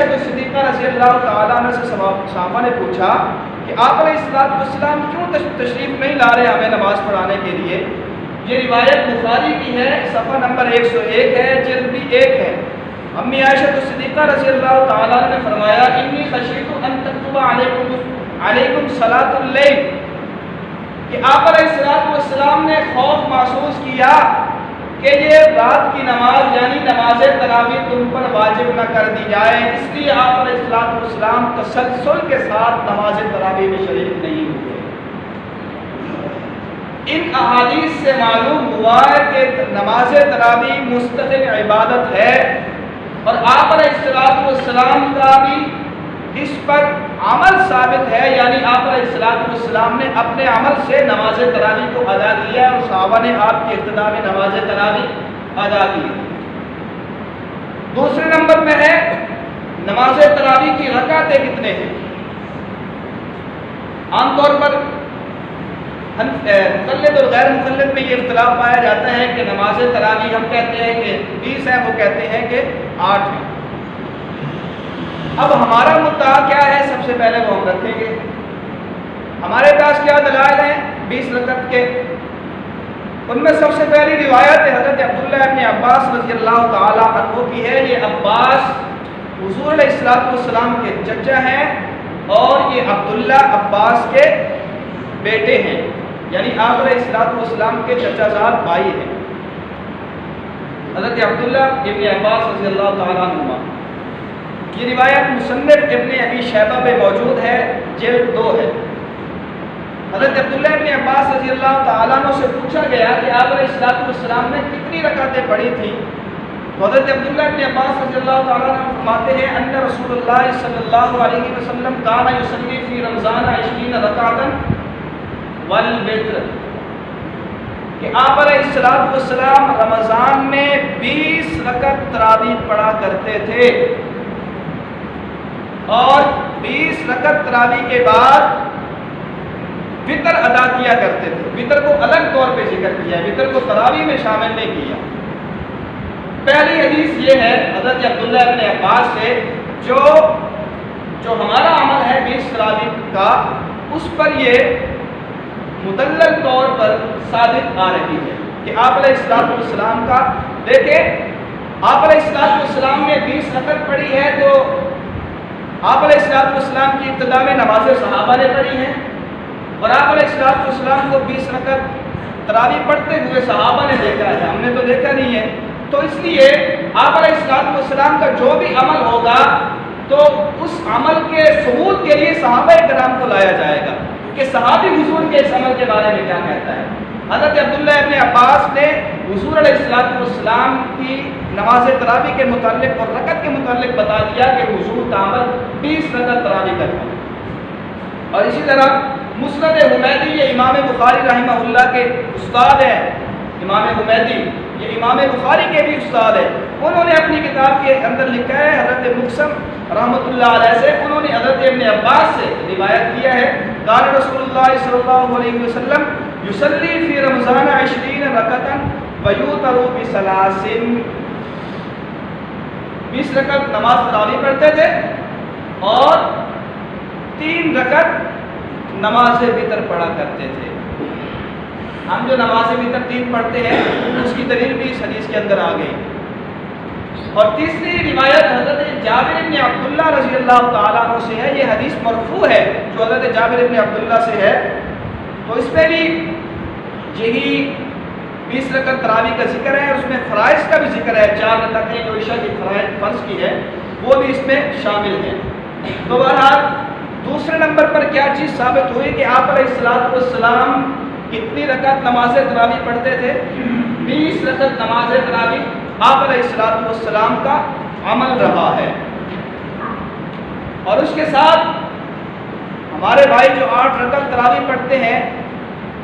عائشہ صدیقہ رضی اللہ تعالیٰ عنہ سے صحابہ نے پوچھا کہ آپ علیہ السلام کیوں تشریف نہیں لا رہے ہمیں نماز پڑھانے کے لیے؟ یہ روایت بخاری کی ہے، صفحہ نمبر 101 ہے، جلد بھی 1 ہے۔ امی عائشہ صدیقہ رضی اللہ تعالیٰ عنہ نے فرمایا انی خشیت ان تکتب علیکم صلاۃ اللیل، کہ آپ علیہ السلام نے خوف محسوس کیا کہ یہ رات کی نماز یعنی نماز تراویح تم پر واجب نہ کر دی جائے، اس لیے آپ علیہ السلام تسلسل کے ساتھ نماز تراویح میں شریک نہیں ہوئے۔ ان احادیث سے معلوم ہوا ہے کہ نماز تراویح مستقل عبادت ہے، اور آپ علیہ السلام کا بھی اس پر عمل ثابت ہے، یعنی آپ علیہ السلام نے اپنے عمل سے نماز تراویح کو ادا کیا اور صحابہ نے آپ کی اقتداء میں نماز تراویح ادا کی۔ دوسرے نمبر میں ہے نماز تراویح کی رکعتیں کتنے ہیں۔ عام طور پر مقلد اور غیر مقلد میں یہ اختلاف پایا جاتا ہے کہ نماز تراویح ہم کہتے ہیں کہ 20 ہے، وہ کہتے ہیں کہ 8 ہے۔ اب ہمارا مدعا کیا ہے، سب سے پہلے وہ ہم رکھیں گے۔ ہمارے پاس کیا دلائل ہیں 20 رکعت کے؟ ان میں سب سے پہلی روایت حضرت عبداللہ ابن عباس رضی اللہ تعالی عنہ کی ہے۔ یہ عباس حضور علیہ السلام کے چچا ہیں اور یہ عبداللہ عباس کے بیٹے ہیں، یعنی آپ علیہ السلام کے چچا زاد بھائی ہیں حضرت عبداللہ ابن عباس رضی اللہ تعالیٰ عنہ۔ یہ روایت مصنف ابن ابی شیبہ میں موجود ہے، جلد 2 ہے۔ حضرت عبداللہ ابن عباس رضی اللہ تعالیٰ عنہ سے پوچھا گیا کہ آپ علیہ السلام نے کتنی رکعتیں پڑھی تھیں، تو حضرت عبداللہ ابن عباس رضی اللہ تعالیٰ عنہ فرماتے ہیں ان رسول اللہ صلی اللہ علیہ وسلم کان یصلی فی رمضان 20 رکعتا والوتر، کہ آپ علیہ السلام رمضان میں 20 رکعت تراویح پڑھا کرتے تھے، اور 20 رکعت تراویح کے بعد وتر ادا کیا کرتے تھے۔ وتر کو الگ طور پہ ذکر کیا ہے، وتر کو تراویح میں شامل نہیں کیا۔ پہلی حدیث یہ ہے حضرت عبداللہ ابن عباس سے، جو ہمارا عمل ہے 20 تراویح کا، اس پر یہ مدلل طور پر ثابت آ رہی ہے کہ آپ علیہ السلام کا، دیکھیں آپ علیہ السلام نے 20 رکعت پڑھی ہے، تو آپ علیہ السلام کی ابتدا میں نماز صحابہ نے پڑھی ہیں، اور آپ علیہ السلام کو 20 رکعت تراویح پڑھتے ہوئے صحابہ نے دیکھا ہے، ہم نے تو دیکھا نہیں ہے۔ تو اس لیے آپ علیہ السلام کا جو بھی عمل ہوگا تو اس عمل کے ثبوت کے لیے صحابہ کرام کو لایا جائے گا کہ صحابی حضور کے اس عمل کے بارے میں کیا کہتا ہے۔ حضرت عبداللہ ابن عباس نے حضور علیہ السلام کی نماز تراویح کے متعلق اور رکعت کے متعلق بتا دیا کہ حضور کا عمل 20 رکعت تراویح کرتا ہے۔ اور اسی طرح مسند حمیدی، یہ امام بخاری رحمہ اللہ کے استاد ہیں، امام حمیدی یہ امام بخاری کے بھی استاد ہیں، انہوں نے اپنی کتاب کے اندر لکھا ہے حضرت مقسم رحمۃ اللہ علیہ سے، انہوں نے حضرت ابن عباس سے روایت کیا ہے قال رسول اللہ صلی اللہ علیہ وسلم یصلی فی رمضان 20 رکعتا ویوتر بثلاث، 20 رکعت نماز تراویح پڑھتے تھے اور 3 رکعت نماز وتر پڑھا کرتے تھے۔ ہم جو نماز وتر 3 پڑھتے ہیں اس کی دلیل بھی اس حدیث کے اندر آ گئی۔ اور تیسری روایت حضرت جابر بن عبداللہ رضی اللہ تعالیٰ عنہ سے ہے، یہ حدیث مرفوع ہے جو حضرت جابر بن عبداللہ سے ہے، تو اس میں بھی یہی 20 رکعت تراویح کا ذکر ہے، اس میں فرائض کا بھی ذکر ہے، 4 رکعتیں جو عشاء کی فرض کی ہے وہ بھی اس میں شامل ہے۔ تو بہرحال دوسرے نمبر پر کیا چیز ثابت ہوئی کہ آپ علیہ السلام کتنی رکعت نماز تراویح پڑھتے تھے؟ 20 رکعت نماز تراویح آپ علیہ السلام کا عمل رہا ہے۔ اور اس کے ساتھ ہمارے بھائی جو 8 رکعت تراویح پڑھتے ہیں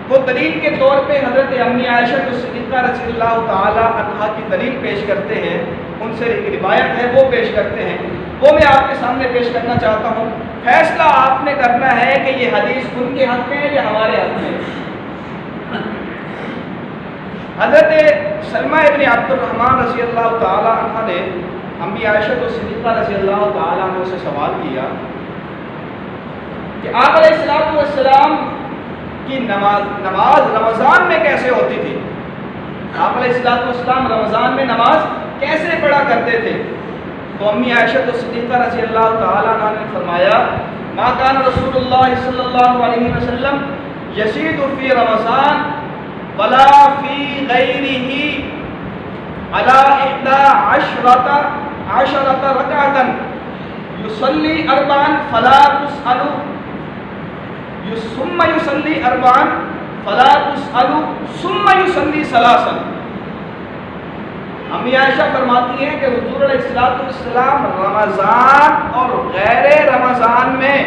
وہ دلیل کے طور پہ حضرت امی عائشہ صدیقہ رضی اللہ تعالی عنہا کی دلیل پیش کرتے ہیں، ان سے ایک روایت ہے وہ پیش کرتے ہیں، وہ میں آپ کے سامنے پیش کرنا چاہتا ہوں۔ فیصلہ آپ نے کرنا ہے کہ یہ حدیث ان کے حق میں ہے یا ہمارے حق میں۔ حضرت سلمہ ابن عبد الرحمن رضی اللہ تعالی عنہ نے امی عائشہ صدیقہ رضی اللہ تعالیٰ عنہ سے سوال کیا کہ آپ علیہ السلام کی نماز رمضان میں کیسے ہوتی تھی؟ آپ علیہ السلام رمضان میں نماز کیسے پڑھا کرتے تھے؟ تو امی عائشہ صدیقہ رضی اللہ تعالیٰ عنہ نے فرمایا ما کان رسول اللہ صلی اللہ علیہ وسلم یزید فی رمضان ولا فی غیرہ علی 11 رکعۃ یصلی 4 فلا تسأل ثم یصلی 4 فلا تسأل ثم یصلی 3. امی عائشہ فرماتی ہیں کہ حضور علیہ السلام رمضان اور غیر رمضان میں،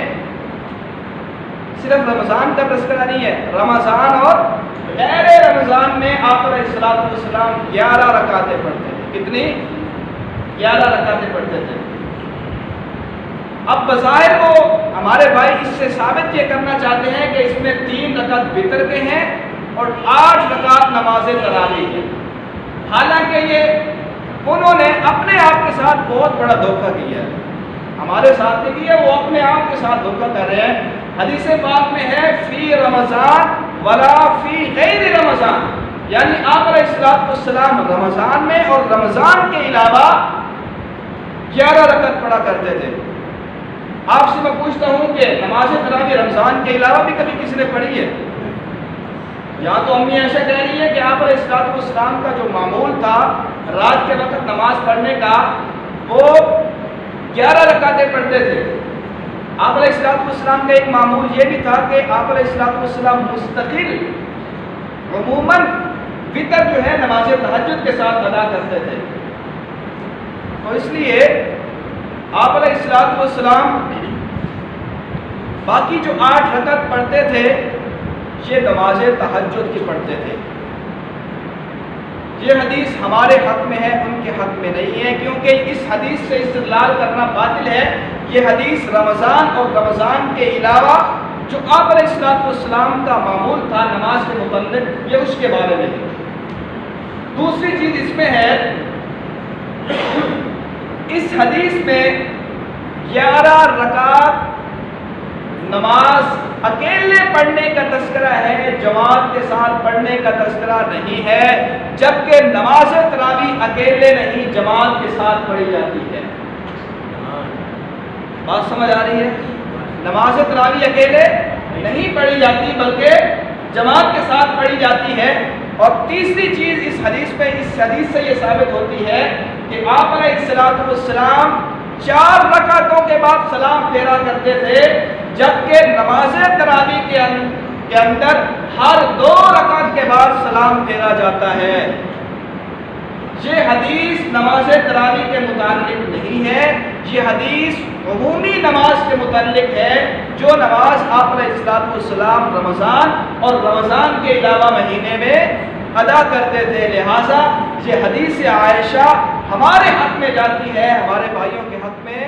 صرف رمضان کا تذکرہ نہیں ہے، رمضان اور غیر رمضان میں آپ علیہ السلام 11 رکعتیں پڑھتے تھے. کتنی؟ 11 رکعتیں پڑھتے تھے. اب بظاہر وہ ہمارے بھائی اس سے ثابت یہ کرنا چاہتے ہیں کہ اس میں 3 رکعت وتر کے ہیں اور 8 رکعت نماز تراویح ہے. حالانکہ یہ انہوں نے اپنے آپ کے ساتھ بہت بڑا دھوکہ کیا ہے، ہمارے ساتھ نہیں کیا، وہ اپنے آپ کے ساتھ دھوکہ کر رہے ہیں. حدیث پاک میں ہے فی رمضان ولا فی غیر رمضان، یعنی آپ علیہ السلام رمضان میں اور رمضان کے علاوہ 11 رکعت پڑھا کرتے تھے. آپ سے میں پوچھتا ہوں کہ نماز تراویح رمضان کے علاوہ بھی کبھی کسی نے پڑھی ہے؟ یہاں تو امی عائشہ کہہ رہی ہے کہ آپ علیہ السلام کا جو معمول تھا رات کے وقت نماز پڑھنے کا، وہ 11 رکعتیں پڑھتے تھے. آپ علیہ السلام کا ایک معمول یہ بھی تھا کہ آپ علیہ السلام مستقل عموماً وتر جو ہے نماز تہجد کے ساتھ ادا کرتے تھے. تو اس لیے آپ علیہ السلام باقی جو 8 رکعت پڑھتے تھے یہ نماز تہجد کی پڑھتے تھے. یہ حدیث ہمارے حق میں ہے، ان کے حق میں نہیں ہے، کیونکہ اس حدیث سے استدلال کرنا باطل ہے. یہ حدیث رمضان اور رمضان کے علاوہ جو آپ علیہ السلام کا معمول تھا نماز کے متعلق، یہ اس کے بارے میں ہے. دوسری چیز اس میں ہے، اس حدیث میں 11 رکعت نماز اکیلے پڑھنے کا تذکرہ ہے، جماعت کے ساتھ پڑھنے کا تذکرہ نہیں ہے، جبکہ نماز تراویح اکیلے نہیں جماعت کے ساتھ پڑھی جاتی ہے. بات سمجھ آ رہی ہے؟ نماز تراویح اکیلے نہیں پڑھی جاتی بلکہ جماعت کے ساتھ پڑھی جاتی ہے. اور تیسری چیز اس حدیث سے یہ ثابت ہوتی ہے کہ آپ علیہ السلام 4 رکعتوں کے بعد سلام پھیرا کرتے تھے، جبکہ نماز تراویح کے اندر ہر 2 رکعت کے بعد سلام پھیرا جاتا ہے. یہ حدیث نماز تراویح کے متعلق نہیں ہے، یہ حدیث عمومی نماز کے متعلق ہے، جو نماز آپ علیہ السلام رمضان اور رمضان کے علاوہ مہینے میں ادا کرتے تھے. لہٰذا یہ حدیث عائشہ ہمارے حق میں جاتی ہے، ہمارے بھائیوں کے حق میں